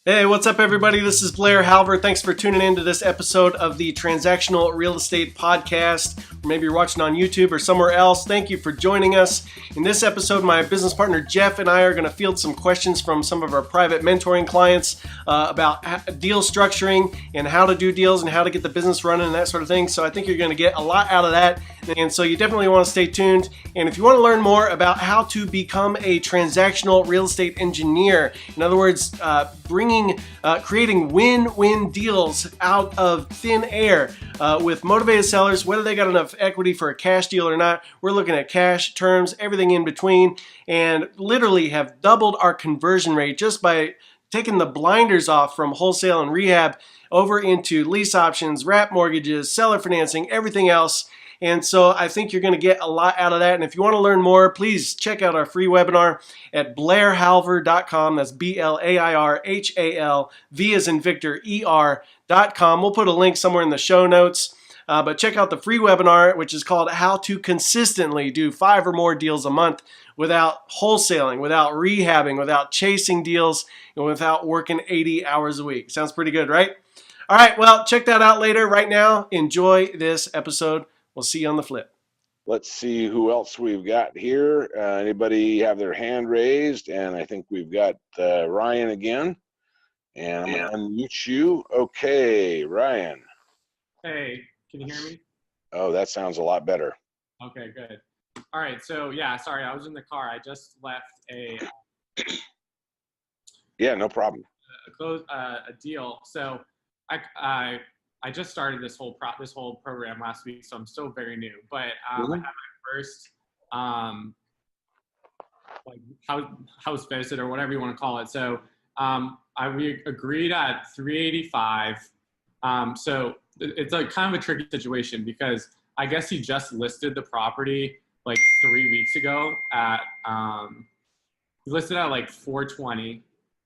Hey, what's up, everybody? This is Blair Halver. Thanks for tuning in to this episode of the Transactional Real Estate Podcast. Or maybe you're watching on YouTube or somewhere else. Thank you for joining us. In this episode, my business partner Jeff and I are going to field some questions from some of our private mentoring clients about deal structuring and how to do deals and how to get the business running and that sort of thing. So I think you're going to get a lot out of that. And so you definitely want to stay tuned. And if you want to learn more about how to become a transactional real estate engineer, in other words, creating win-win deals out of thin air with motivated sellers, whether they got enough equity for a cash deal or not. We're looking at cash, terms, everything in between, and literally have doubled our conversion rate just by taking the blinders off from wholesale and rehab over into lease options, wrap mortgages, seller financing, everything else. And so I think you're going to get a lot out of that. And if you want to learn more, please check out our free webinar at blairhalver.com. That's BLAIRHAL, V as in Victor, ER.com. We'll put a link somewhere in the show notes. But check out the free webinar, which is called How to Consistently Do 5 or More Deals a Month Without Wholesaling, Without Rehabbing, Without Chasing Deals, and without working 80 hours a week. Sounds pretty good, right? All right, well, check that out later. Right now, enjoy this episode. We'll see you on the flip. Let's see who else we've got here. Anybody have their hand raised? And I think we've got Ryan again. And I'm going to unmute you. Okay, Ryan. Hey, can you hear me? Oh, that sounds a lot better. Okay, good. All right, so yeah, sorry, I was in the car. I just left Yeah, no problem. a deal. So I just started this whole program last week, so I'm still very new. But I had my first house visit or whatever you want to call it. So we agreed at 385. So it's a kind of a tricky situation because I guess he just listed the property like 3 weeks ago at he listed at like 420,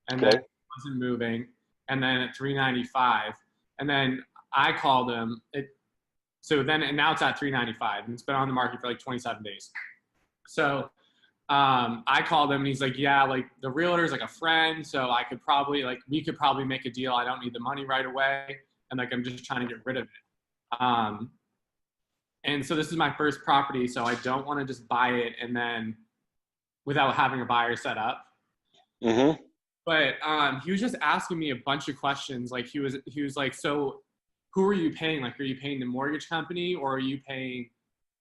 and then it wasn't moving, and then at 395, and then I called him. And now it's at 395, and it's been on the market for like 27 days. So I called him, and he's like, yeah, like the realtor's like a friend, so we could probably make a deal. I don't need the money right away, and like I'm just trying to get rid of it. And so this is my first property, so I don't want to just buy it and then without having a buyer set up. Mm-hmm. But he was just asking me a bunch of questions. Like he was like, so who are you paying? Like, are you paying the mortgage company or are you paying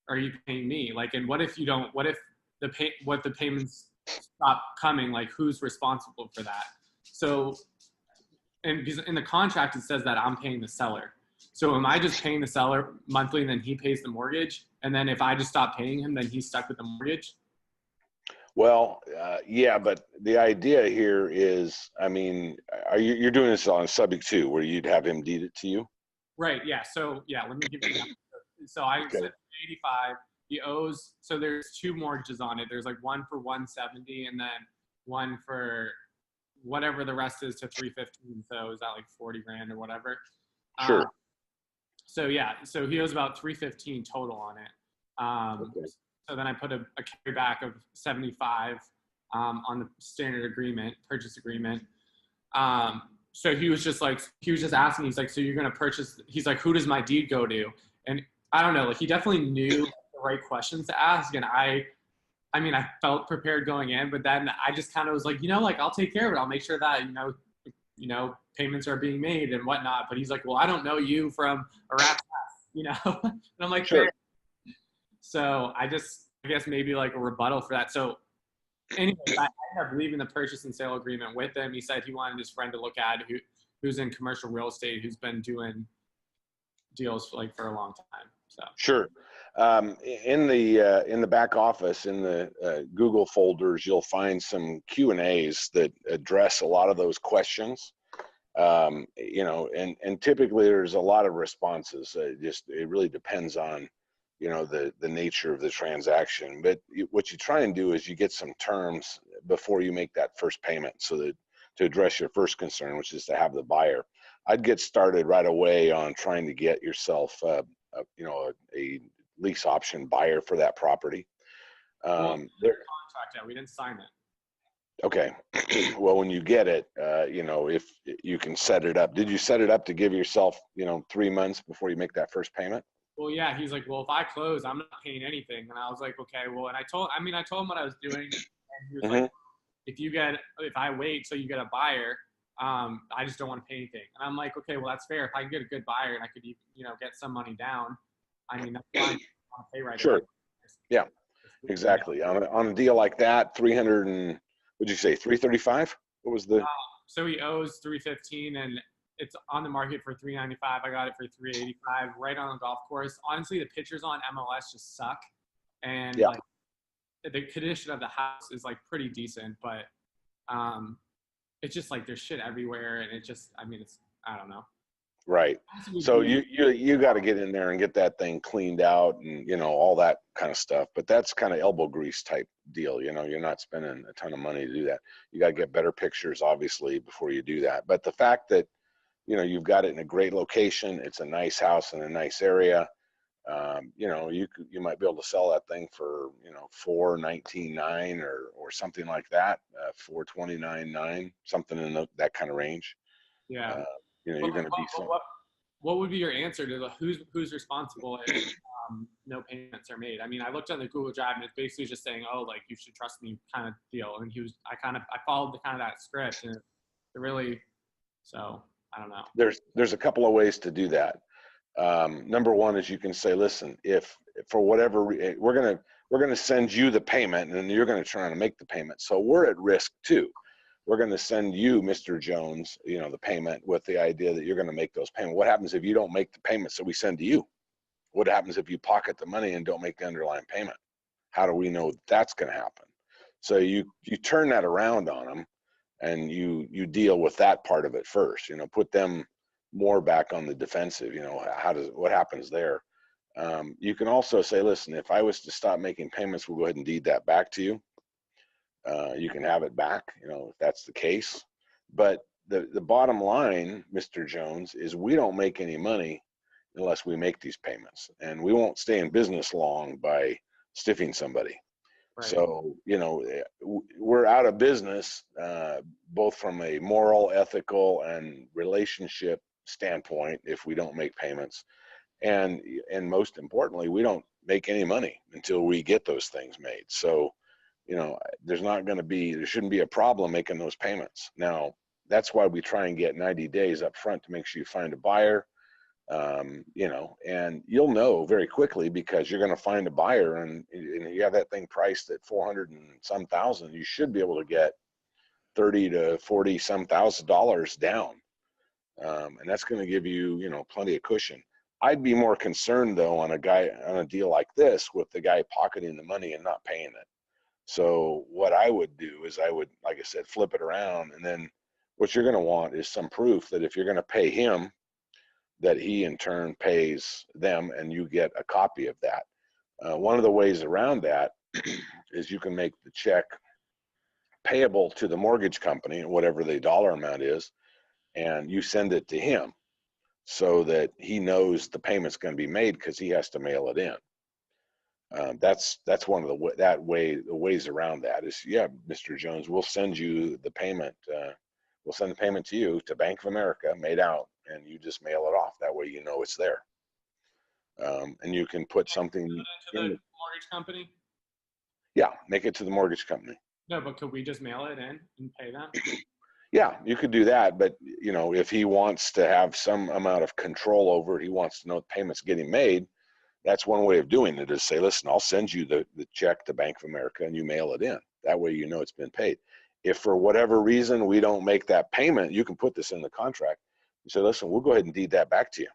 me? Like, and what if the payments stop coming? Like, who's responsible for that? So, and because in the contract it says that I'm paying the seller. So am I just paying the seller monthly and then he pays the mortgage? And then if I just stop paying him, then he's stuck with the mortgage? Well, yeah, but the idea here is, I mean, you're doing this on subject to where you'd have him deed it to you? Right, yeah. So, yeah, let me give you that. So I said 85. He owes, so there's 2 mortgages on it. There's like one for 170 and then one for whatever the rest is to 315. So is that like 40 grand or whatever? Sure. So yeah, so he owes about 315 total on it. So then I put a carryback of 75 on the standard purchase agreement. So he was just asking, he's like, so you're going to purchase, he's like, who does my deed go to? And I don't know, like he definitely knew the right questions to ask. And I felt prepared going in, but then I just kind of was like, like I'll take care of it. I'll make sure that, payments are being made and whatnot. But he's like, well, I don't know you from a rat's ass, and I'm like, sure. So I guess maybe like a rebuttal for that. So anyway, I ended up leaving the purchase and sale agreement with him. He said he wanted his friend to look at who's in commercial real estate, who's been doing deals for a long time. So sure. In the back office, in the Google folders, you'll find some Q&As that address a lot of those questions. And typically there's a lot of responses. It really depends on, the nature of the transaction. But what you try and do is you get some terms before you make that first payment, so that to address your first concern, which is to have the buyer. I'd get started right away on trying to get yourself, a lease option buyer for that property. Contract out. We didn't sign it. Okay. Well, when you get it, if you can set it up. Did you set it up to give yourself, 3 months before you make that first payment? Well, yeah, he's like, well, if I close, I'm not paying anything. And I was like, okay, well, and I told him what I was doing. And he was like, if I wait till you get a buyer, I just don't want to pay anything. And I'm like, okay, well, that's fair. If I can get a good buyer and I could, get some money down, I mean, that's fine. I want to pay right Sure. away. Yeah, exactly. On a deal like that, 300 and, what'd you say, 335? What was the? So he owes 315 and it's on the market for 395. I got it for 385 right on the golf course. Honestly, the pictures on MLS just suck. And like the condition of the house is like pretty decent, but it's just like there's shit everywhere and it just, I don't know. Right. So you got to get in there and get that thing cleaned out and, all that kind of stuff. But that's kind of elbow grease type deal. You're not spending a ton of money to do that. You got to get better pictures, obviously, before you do that. But the fact that, you've got it in a great location, it's a nice house in a nice area. You might be able to sell that thing for, $419,900 or something like that, $429,900, something in that kind of range. Yeah. You're going to be some. What would be your answer to who's responsible if no payments are made? I mean, I looked on the Google Drive and it's basically just saying, oh, like you should trust me kind of deal. And I followed the kind of that script and it really, so I don't know. There's a couple of ways to do that. Number one is you can say, listen, if for whatever we're going to send you the payment and you're going to try to make the payment. So we're at risk too. We're going to send you, Mr. Jones, the payment with the idea that you're going to make those payments. What happens if you don't make the payments that we send to you? What happens if you pocket the money and don't make the underlying payment? How do we know that's going to happen? So you turn that around on them and you deal with that part of it first, put them more back on the defensive, what happens there? You can also say, listen, if I was to stop making payments, we'll go ahead and deed that back to you. You can have it back, if that's the case. But the bottom line, Mr. Jones, is we don't make any money unless we make these payments. And we won't stay in business long by stiffing somebody. Right. So, we're out of business, both from a moral, ethical, and relationship standpoint if we don't make payments. And most importantly, we don't make any money until we get those things made. So, there shouldn't be a problem making those payments. Now, that's why we try and get 90 days up front to make sure you find a buyer, and you'll know very quickly because you're going to find a buyer and you have that thing priced at 400 and some thousand, you should be able to get 30 to 40 some $1,000s down. And that's going to give you, plenty of cushion. I'd be more concerned though on a deal like this with the guy pocketing the money and not paying it. So what I would do is I would, like I said, flip it around. And then what you're going to want is some proof that if you're going to pay him, that he in turn pays them and you get a copy of that. One of the ways around that is you can make the check payable to the mortgage company, whatever the dollar amount is, and you send it to him so that he knows the payment's going to be made because he has to mail it in. That's one of the ways around that is, yeah, Mr. Jones, we'll send you the payment. We'll send the payment to you to Bank of America, made out, and you just mail it off. That way, it's there. And you can put something to the mortgage company. Yeah, make it to the mortgage company. No, but could we just mail it in and pay them? Yeah, you could do that, but if he wants to have some amount of control over it, he wants to know the payment's getting made. That's one way of doing it is say, listen, I'll send you the check to Bank of America and you mail it in. That way it's been paid. If for whatever reason we don't make that payment, you can put this in the contract. You say, listen, we'll go ahead and deed that back to you.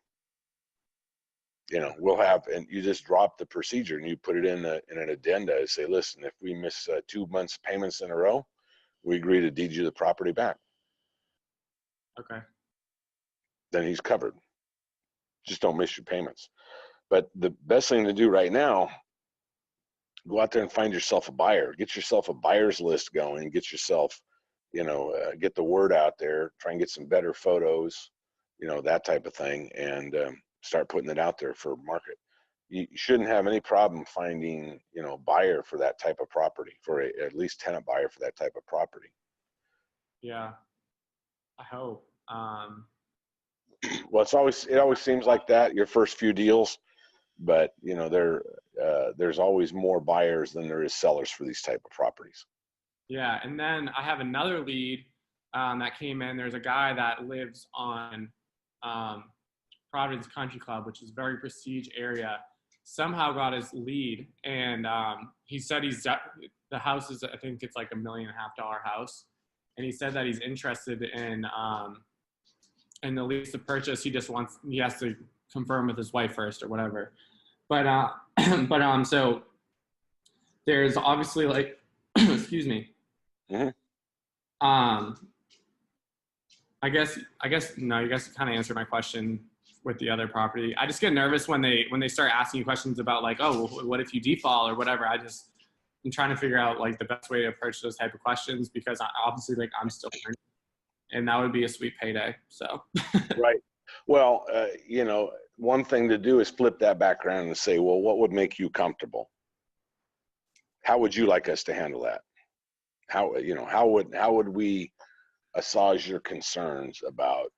We'll have, and you just drop the procedure and you put it in an addenda and say, listen, if we miss 2 months payments in a row, we agree to deed you the property back. Okay. Then he's covered. Just don't miss your payments. But the best thing to do right now, go out there and find yourself a buyer. Get yourself a buyer's list going. Get yourself, get the word out there. Try and get some better photos, that type of thing, and start putting it out there for market. You shouldn't have any problem finding, a buyer for that type of property, for at least tenant buyer for that type of property. Yeah, I hope. Well, it always seems like that your first few deals, but you know, there's always more buyers than there is sellers for these type of properties. Yeah, and then I have another lead that came in. There's a guy that lives on Providence Country Club, which is a very prestige area. Somehow got his lead, and he said the house is, I think it's like $1.5 million house, and he said that he's interested in the lease to purchase. He has to confirm with his wife first or whatever. But so there's obviously like excuse me. Mm-hmm. I guess no, you guys kind of answered my question with the other property. I just get nervous when they start asking you questions about like, oh, well, what if you default or whatever. I'm trying to figure out like the best way to approach those type of questions, because obviously like I'm still learning, and that would be a sweet payday. So Right. Well, you know, one thing to do is flip that back around and say, well, what would make you comfortable? How would you like us to handle that? How would we assuage your concerns about,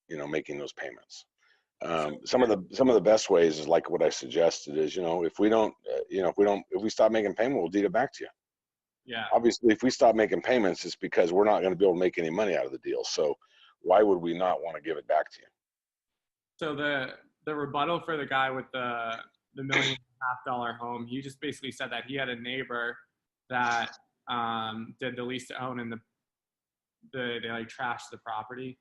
you know, making those payments? Some of the best ways is like what I suggested is, you know, if we stop making payment, we'll deed it back to you. yeah. Obviously, if we stop making payments, it's because we're not going to be able to make any money out of the deal. So why would we not want to give it back to you? So the rebuttal for the guy with the $1.5 million home, he just basically said that he had a neighbor that did the lease to own, and they like trashed the property.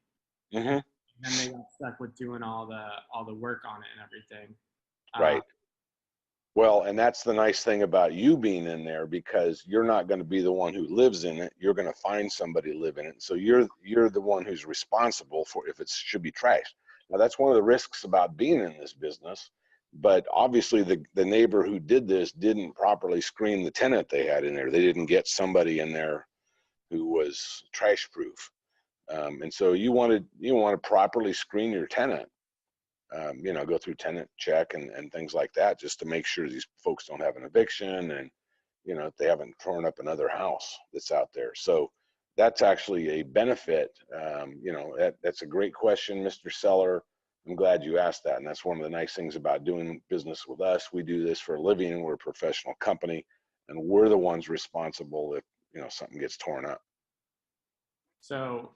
Mm-hmm. And then they got stuck with doing all the work on it and everything. Right. Well, and that's the nice thing about you being in there, because you're not going to be the one who lives in it. You're going to find somebody to live in it. So you're the one who's responsible for if it should be trashed. Now, that's one of the risks about being in this business. But obviously, the neighbor who did this didn't properly screen the tenant they had in there. They didn't get somebody in there who was trash proof. And so you want to properly screen your tenant. You know, go through tenant check and things like that, just to make sure these folks don't have an eviction, and, you know, if they haven't torn up another house that's out there. So that's actually a benefit. You know, that's a great question, Mr. Seller. I'm glad you asked that. And that's one of the nice things about doing business with us. We do this for a living. We're a professional company, and we're the ones responsible if, you know, something gets torn up. So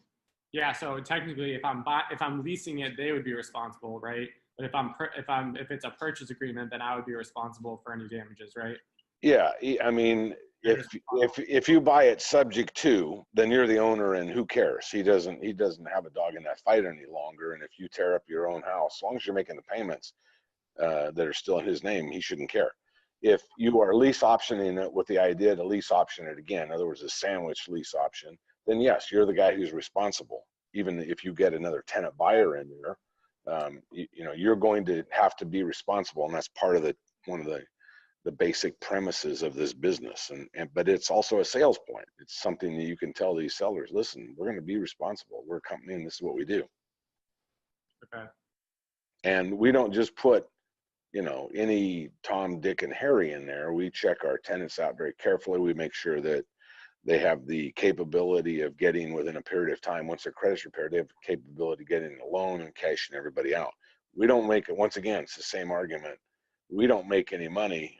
yeah, so technically, if I'm leasing it, they would be responsible, right? But if it's a purchase agreement, then I would be responsible for any damages, right? Yeah, I mean, if you buy it subject to, then you're the owner, and who cares? He doesn't have a dog in that fight any longer. And if you tear up your own house, as long as you're making the payments that are still in his name, he shouldn't care. If you are lease optioning it with the idea to lease option it again, in other words, a sandwich lease option, then yes, you're the guy who's responsible. Even if you get another tenant buyer in there, you know, you're going to have to be responsible, and that's part of one of the basic premises of this business. But it's also a sales point. It's something that you can tell these sellers, listen, we're going to be responsible. We're a company, and this is what we do. Okay. And we don't just put, you know, any Tom, Dick, and Harry in there. We check our tenants out very carefully. We make sure that they have the capability of getting, within a period of time, once their credit's repaired, they have the capability of getting a loan and cashing everybody out. We don't make it, once again, it's the same argument. We don't make any money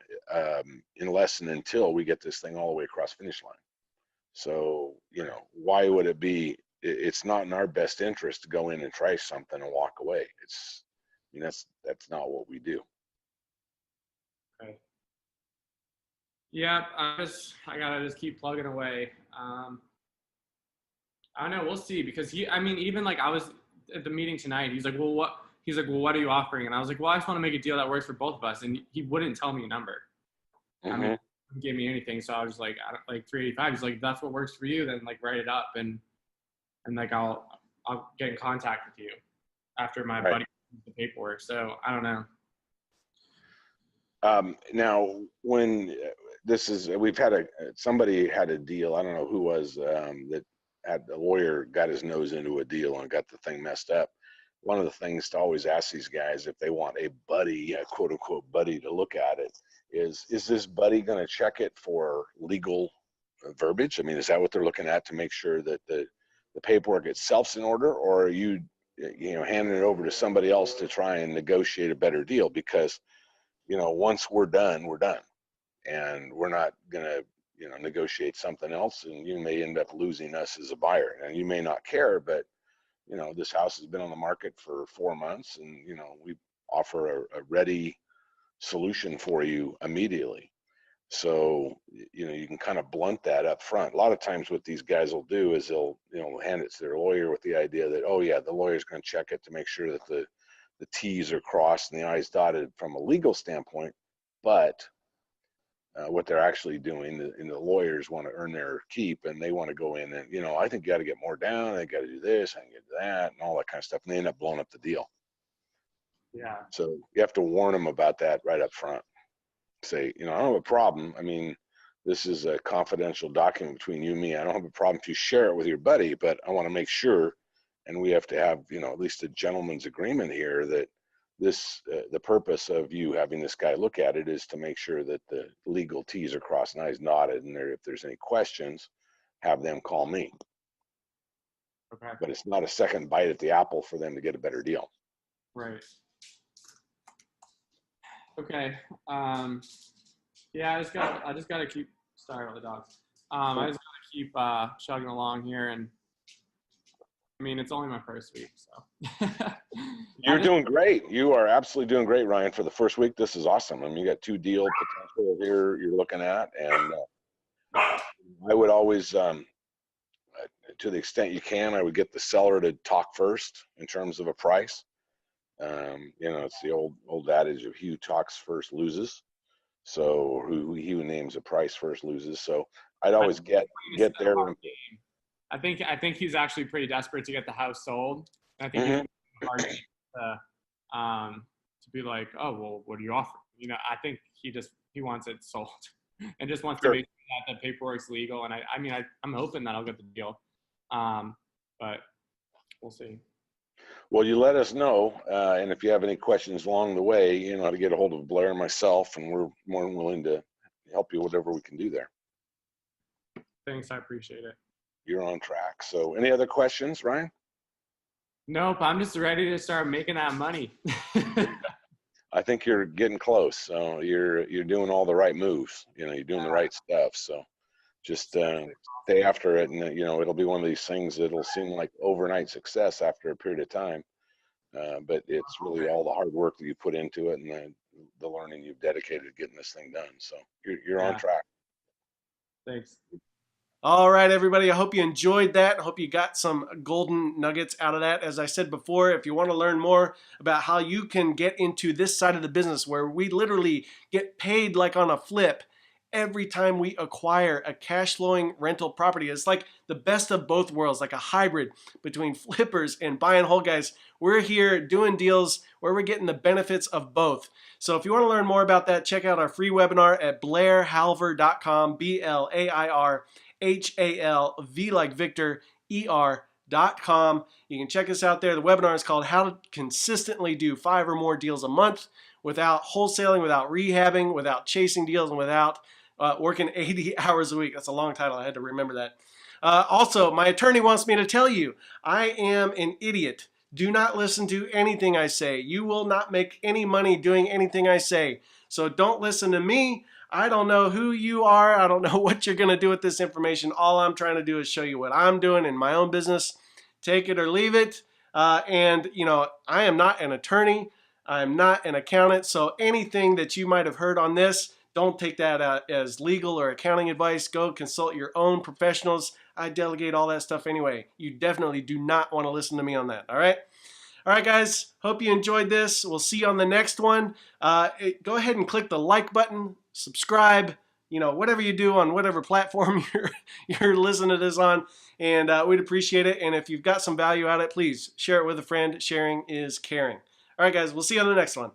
unless and until we get this thing all the way across the finish line. So, you know, why would it be? It's not in our best interest to go in and try something and walk away. That's not what we do. Okay. Yeah, I gotta just keep plugging away. I don't know. We'll see, because even like I was at the meeting tonight. He's like, well, what? He's like, well, what are you offering? And I was like, well, I just want to make a deal that works for both of us. And he wouldn't tell me a number. Mm-hmm. I mean, he gave me anything. So I was like, like 385. He's like, if that's what works for you, then like write it up, and like I'll get in contact with you after my buddy does the paperwork. So I don't know. Now, when we've had somebody had a deal, I don't know who was, that had the lawyer got his nose into a deal and got the thing messed up. One of the things to always ask these guys, if they want a buddy, a quote unquote buddy, to look at it, is this buddy going to check it for legal verbiage? I mean, is that what they're looking at, to make sure that the the paperwork itself's in order, or are you, handing it over to somebody else to try and negotiate a better deal? Because, once we're done, and we're not going to, negotiate something else, and you may end up losing us as a buyer. And you may not care, but, this house has been on the market for 4 months, and, we offer a ready solution for you immediately. So, you can kind of blunt that up front. A lot of times what these guys will do is they'll, hand it to their lawyer with the idea that, oh yeah, the lawyer's going to check it to make sure that the T's are crossed and the I's dotted from a legal standpoint. But what they're actually doing, the lawyers want to earn their keep, and they want to go in and, I think you got to get more down, I got to do this, I can get that, and all that kind of stuff. And they end up blowing up the deal. Yeah. So you have to warn them about that right up front. Say, I don't have a problem. I mean, this is a confidential document between you and me. I don't have a problem if you share it with your buddy, but I want to make sure, and we have to have, at least a gentleman's agreement here, that this, the purpose of you having this guy look at it is to make sure that the legal T's are crossed and I's dotted, and if there's any questions, have them call me. Okay. But it's not a second bite at the apple for them to get a better deal. Right. Okay. Yeah, I just gotta keep. Sorry about the dogs. I just gotta keep chugging along here, and I mean, it's only my first week, so. You're doing great. You are absolutely doing great, Ryan. For the first week, this is awesome. I mean, you got 2 deal potential here you're looking at, and I would always, to the extent you can, I would get the seller to talk first in terms of a price. It's the old adage of he who talks first loses. So he who names a price first loses. So I'd always get there. I think he's actually pretty desperate to get the house sold. I think it's hard to be like, oh well, what do you offer? I think he wants it sold and just wants to make sure that the paperwork's legal. And I'm hoping that I'll get the deal, but we'll see. Well, you let us know, and if you have any questions along the way, you know how to get a hold of Blair and myself, and we're more than willing to help you whatever we can do there. Thanks, I appreciate it. You're on track. So any other questions, Ryan? Nope, I'm just ready to start making that money. I think you're getting close. So you're doing all the right moves. You're doing the right stuff. So just stay after it, and it'll be one of these things that'll seem like overnight success after a period of time. But it's really all the hard work that you put into it, and the learning you've dedicated to getting this thing done. So you're on track. Thanks. All right, everybody. I hope you enjoyed that. I hope you got some golden nuggets out of that. As I said before, if you want to learn more about how you can get into this side of the business where we literally get paid like on a flip every time we acquire a cash flowing rental property. It's like the best of both worlds, like a hybrid between flippers and buy and hold guys. We're here doing deals where we're getting the benefits of both. So if you want to learn more about that, check out our free webinar at blairhalver.com, BLAIRHALV like Victor, ER.com. You can check us out there. The webinar is called How to Consistently Do 5 or More Deals a Month Without Wholesaling, Without Rehabbing, Without Chasing Deals, and Without working 80 hours a week. That's a long title. I had to remember that. Also, my attorney wants me to tell you, I am an idiot. Do not listen to anything I say. You will not make any money doing anything I say. So don't listen to me. I don't know who you are. I don't know what you're going to do with this information. All I'm trying to do is show you what I'm doing in my own business. Take it or leave it. I am not an attorney. I'm not an accountant. So anything that you might have heard on this, don't take that as legal or accounting advice. Go consult your own professionals. I delegate all that stuff anyway. You definitely do not want to listen to me on that. All right? All right, guys. Hope you enjoyed this. We'll see you on the next one. Go ahead and click the like button, subscribe, whatever you do on whatever platform you're listening to this on. And we'd appreciate it. And if you've got some value out of it, please share it with a friend. Sharing is caring. All right, guys. We'll see you on the next one.